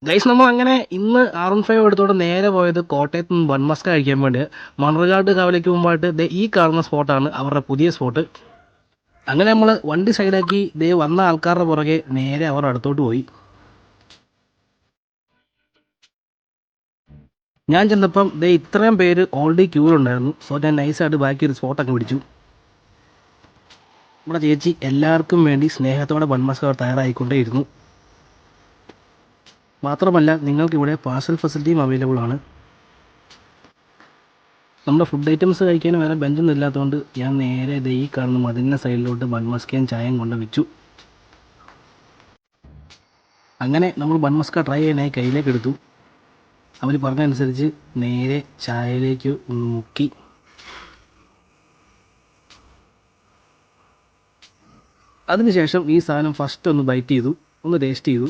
Guys നമ്മൾ അങ്ങനെ ഇന്ന് R15 എടുത്തോണ്ട് നേരെ പോയത് കോട്ടയത്ത് നിന്ന് ബൺമസ്ക കഴിക്കാൻ വേണ്ടി മണർകാട് കവലയ്ക്ക് മുമ്പായിട്ട് ഈ കാണുന്ന സ്പോട്ടാണ് അവരുടെ പുതിയ സ്പോട്ട്. അങ്ങനെ നമ്മൾ വണ്ടി സൈഡാക്കി വന്ന ആൾക്കാരുടെ പുറകെ നേരെ അവർ അടുത്തോട്ട് പോയി. ഞാൻ ചെന്നപ്പം ഇത്രയും പേര് ഓൾറെഡി ക്യൂലുണ്ടായിരുന്നു. സോ ഞാൻ നൈസായിട്ട് ബാക്കി ഒരു സ്പോട്ടൊക്കെ പിടിച്ചു. നമ്മുടെ ചേച്ചി എല്ലാവർക്കും വേണ്ടി സ്നേഹത്തോടെ ബൺമസ്ക തയ്യാറായിക്കൊണ്ടേയിരുന്നു. മാത്രമല്ല നിങ്ങൾക്കിവിടെ പാർസൽ ഫെസിലിറ്റിയും അവൈലബിൾ ആണ്. നമ്മുടെ ഫുഡ് ഐറ്റംസ് കഴിക്കാൻ വേറെ ബെഞ്ചൊന്നും ഇല്ലാത്തതുകൊണ്ട് ഞാൻ നേരെ ഈ കാണുന്ന മതിലിൻ്റെ സൈഡിലോട്ട് ബൺമസ്കയും ചായയും കൊണ്ട് വെച്ചു. അങ്ങനെ നമ്മൾ ബൺമസ്ക ട്രൈ ചെയ്യാനായി കയ്യിലേക്ക് എടുത്തു. അവർ പറഞ്ഞതനുസരിച്ച് നേരെ ചായയിലേക്ക് മുക്കി. അതിനുശേഷം ഈ സാധനം ഫസ്റ്റ് ഒന്ന് ബൈറ്റ് ചെയ്തു, ഒന്ന് ടേസ്റ്റ് ചെയ്തു.